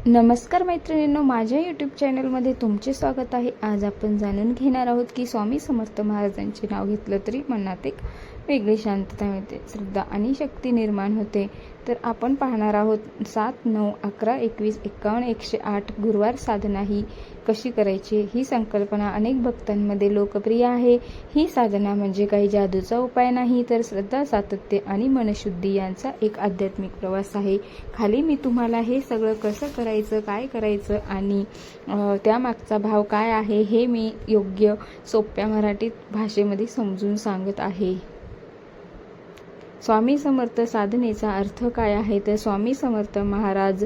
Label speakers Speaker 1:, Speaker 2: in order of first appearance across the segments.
Speaker 1: नमस्कार मैत्रिणींनो, माझ्या यूट्यूब चॅनलमध्ये तुमचे स्वागत आहे। आज आपण जाणून घेणार आहोत की स्वामी समर्थ महाराजांचे नाव घेतलं तरी मनात एक वेगळी शांतता मिळते, श्रद्धा आणि शक्ती निर्माण होते। तर आपण पाहणार आहोत 7, 9, 11, 21, 51, 108 गुरुवार साधना ही कशी करायची। ही संकल्पना अनेक भक्तांमध्ये लोकप्रिय आहे। ही साधना म्हणजे काही जादूचा उपाय नाही, तर श्रद्धा, सातत्य आणि मनशुद्धी यांचा एक आध्यात्मिक प्रवास आहे। खाली मी तुम्हाला हे सगळं कसं करायचं, काय करायचं आणि त्यामागचा भाव काय आहे हे मी योग्य सोप्या मराठीत भाषेमध्ये समजून सांगत आहे। स्वामी समर्थ साधनेचा अर्थ काय आहे, तर स्वामी समर्थ महाराज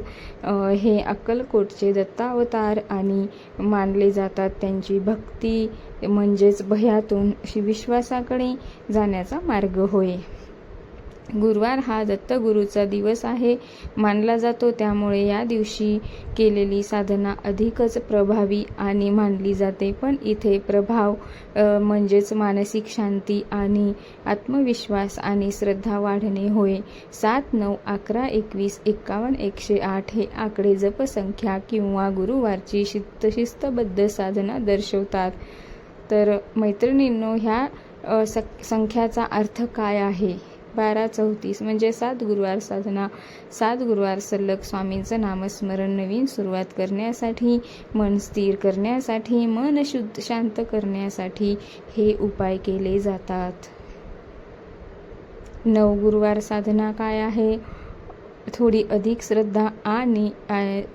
Speaker 1: हे अक्कलकोटचे दत्तावतार आणि मानले जातात। त्यांची भक्ती म्हणजेच भयातून विश्वासाकडे जाण्याचा मार्ग होय। गुरुवार हा दत्तगुरूचा दिवस आहे मानला जातो, त्यामुळे या दिवशी केलेली साधना अधिकच प्रभावी आणि मानली जाते। पण इथे प्रभाव म्हणजेच मानसिक शांती आणि आत्मविश्वास आणि श्रद्धा वाढणे होय। 7, 9, 11, 21, 51, 108 हे आकडे जपसंख्या किंवा गुरुवारची शिस्तबद्ध साधना दर्शवतात। तर मैत्रिणींनो, ह्या संख्याचा अर्थ काय आहे? 1234 म्हणजे 7 गुरुवार साधना। 7 गुरुवार सलग स्वामींचं नामस्मरण, नवीन सुरुवात करण्यासाठी, मन स्थिर करण्यासाठी, मन शुद्ध शांत करण्यासाठी हे उपाय केले जातात। 9 गुरुवार साधना काय आहे? थोडी अधिक श्रद्धा आणि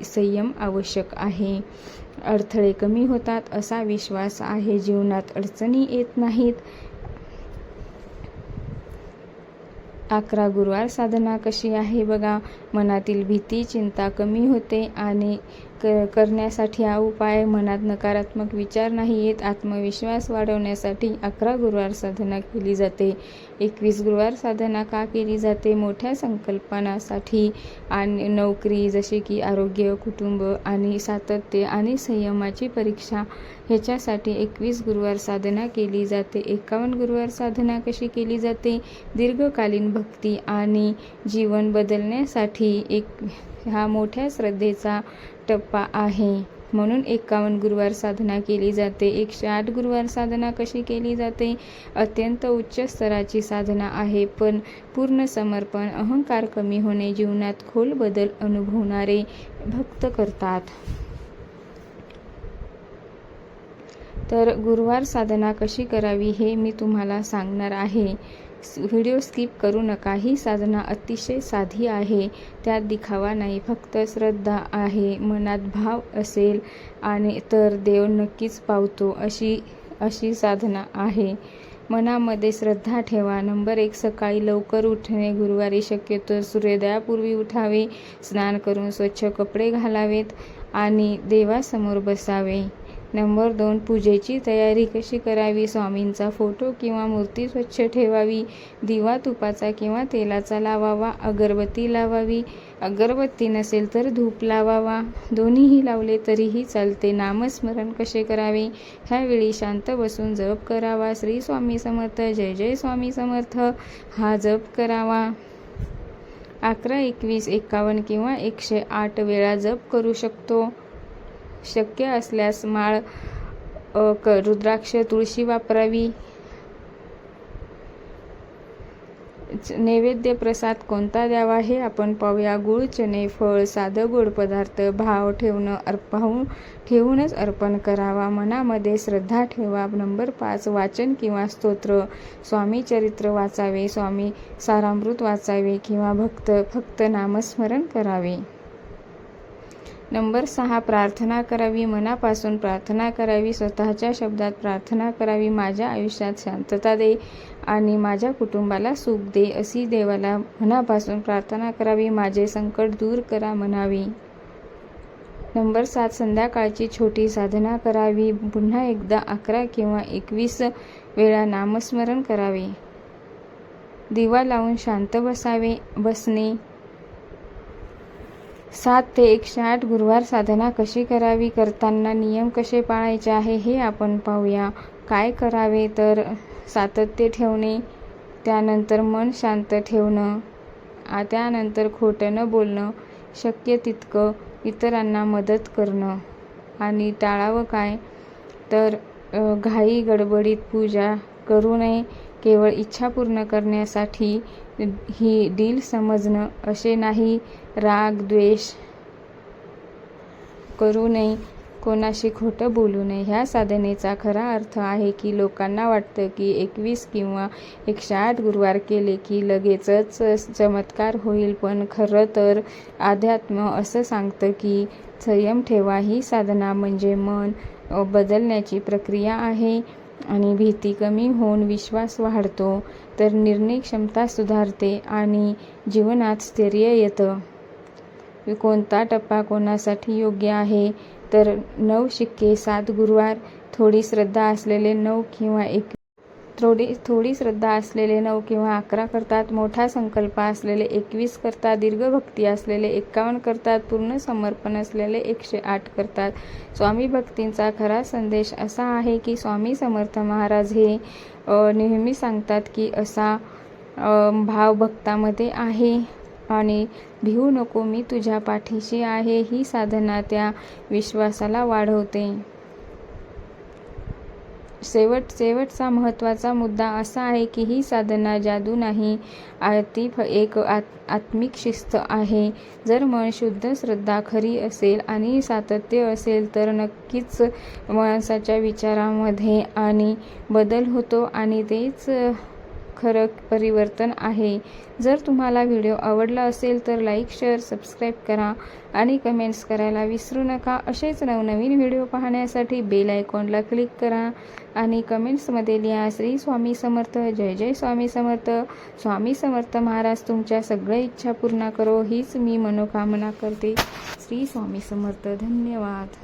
Speaker 1: संयम आवश्यक आहे। अडथळे कमी होतात असा विश्वास आहे, जीवनात अडचणी येत नाहीत। 11 गुरुवार साधना कशी आहे बघा। मनातील भीती, चिंता कमी होते आणि करण्यासाठी हा उपाय मनात नकारात्मक विचार नाही येत। आत्मविश्वास वाढवण्यासाठी 11 गुरुवार साधना केली जाते। 21 गुरुवार साधना का केली जाते? मोठ्या संकल्पनासाठी आणि नोकरी, जसे की आरोग्य, कुटुंब आणि सातत्य आणि संयमाची परीक्षा, ह्याच्यासाठी 21 गुरुवार साधना केली जाते। 51 गुरुवार साधना कशी केली जाते? दीर्घकालीन भक्ती आणि जीवन बदलण्यासाठी हा मोठ्या श्रद्धेचा टप्पा आहे, म्हणून 51 गुरुवार साधना केली जाते। 108 गुरुवार साधना कशी केली जाते? अत्यंत उच्च स्तराची साधना आहे, पण पूर्ण समर्पण, अहंकार कमी होणे, जीवनात खोल बदल अनुभवणारे भक्त करतात। तर गुरुवार साधना कशी करावी हे मी तुम्हाला सांगणार आहे। व्हिडिओ स्किप करू नका। ही साधना अतिशय साधी आहे, त्यात दिखावा नाही, फक्त श्रद्धा आहे। मनात भाव असेल आणि तर देव नक्कीच पावतो अशी साधना आहे। मनामध्ये श्रद्धा ठेवा। नंबर 1, सकाळी लवकर उठणे। गुरुवारी शक्यतो सूर्योदयापूर्वी उठावे, स्नान करून स्वच्छ कपडे घालावेत आणि देवासमोर बसावे। नंबर 2, पूजेची तयारी कशी करावी? स्वामींचा फोटो किंवा मूर्ती स्वच्छ ठेवावी, दिवा तुपाचा किंवा तेलाचा लावावा, अगरबत्ती लावावी, अगरबत्ती नसेल तर धूप लावावा, दोन्हीही लावले तरीही चालते। नामस्मरण कसे करावे? ह्यावेळी शांत बसून जप करावा। श्री स्वामी समर्थ, जय जय स्वामी समर्थ हा जप करावा। 11, 21, 51 किंवा 108 वेळा जप करू शकतो। शक्य असल्यास माळ, रुद्राक्ष, तुळशी वापरावी। नैवेद्य प्रसाद कोणता द्यावा हे आपण पाहूया। गुळ, चणे, फळ, साधं गोड पदार्थ भाव ठेवूनच अर्पण करावा। मनामध्ये श्रद्धा ठेवा। नंबर 5, वाचन किंवा स्तोत्र, स्वामी चरित्र वाचावे, स्वामी सारामृत वाचावे किंवा फक्त नामस्मरण करावे। नंबर 6, प्रार्थना करावी, मनापासून प्रार्थना करावी, स्वतःच्या शब्दात प्रार्थना करावी। माझ्या आयुष्यात शांतता दे आणि माझ्या कुटुंबाला सुख दे अशी देवाला मनापासून प्रार्थना करावी। माझे संकट दूर करा म्हणावे। नंबर 7, संध्याकाळची छोटी साधना करावी। पुन्हा एकदा 11 किंवा 21 वेळा नामस्मरण करावे। दिवा लावून शांत बसणे। 7 ते 108 गुरुवार साधना कशी करावी? करताना नियम कसे पाळायचे आहे हे आपण पाहूया। काय करावे? तर सातत्य ठेवणे, त्यानंतर मन शांत ठेवणं, त्यानंतर खोटं न बोलणं, शक्य तितकं इतरांना मदत करणं. आणि टाळावं काय तर घाई गडबडीत पूजा करू नये. केवळ इच्छा पूर्ण करण्यासाठी ही डील समजणं असे नाही. राग द्वेष करू नये, कोणाशी खोटं बोलू नये. ह्या साधनेचा खरा अर्थ आहे की लोकांना वाटतं की 21 किंवा 108 गुरुवार केले की लगेचच चमत्कार होईल, पण खरं तर अध्यात्म असं सांगतं की संयम ठेवा. ही साधना म्हणजे मन बदलण्याची प्रक्रिया आहे. आणि भीती कमी होऊन विश्वास वाढतो, तर निर्णय क्षमता सुधारते आणि जीवनात स्थैर्य येतं. कोणता टप्पा कोणासाठी योग्य आहे तर 9 शिक्के 7 गुरुवार. थोडी श्रद्धा असलेले 9 किंवा 11 करतात. मोठा संकल्प असलेले 21 करतात. दीर्घ भक्ती असलेले 51 करतात. पूर्ण समर्पण असलेले 108 करतात. स्वामी भक्तींचा खरा संदेश असा आहे की स्वामी समर्थ महाराज हे नेहमी सांगतात की असा भाव भक्तामध्ये आहे आणि भिवू नको, मी तुझ्या पाठीशी आहे. ही साधना त्या विश्वासाला वाढवते. शेवटचा महत्त्वाचा मुद्दा असा आहे की ही साधना जादू नाही, ती एक आत्मिक शिस्त आहे. जर मन शुद्ध, श्रद्धा खरी असेल आणि सातत्य असेल तर नक्कीच माणसाच्या विचारामध्ये आणि बदल होतो आणि तेच खरं परिवर्तन आहे. जर तुम्हाला व्हिडिओ आवडला असेल तर लाईक, शेअर, सबस्क्राईब करा आणि कमेंट्स करायला विसरू नका. असेच नवनवीन व्हिडिओ पाहण्यासाठी बेल आयकॉनला क्लिक करा आणि कमेंट्समध्ये लिहा श्री स्वामी समर्थ. जय जय स्वामी समर्थ. स्वामी समर्थ महाराज तुमच्या सगळ्या इच्छा पूर्ण करो हीच मी मनोकामना करते. श्री स्वामी समर्थ. धन्यवाद.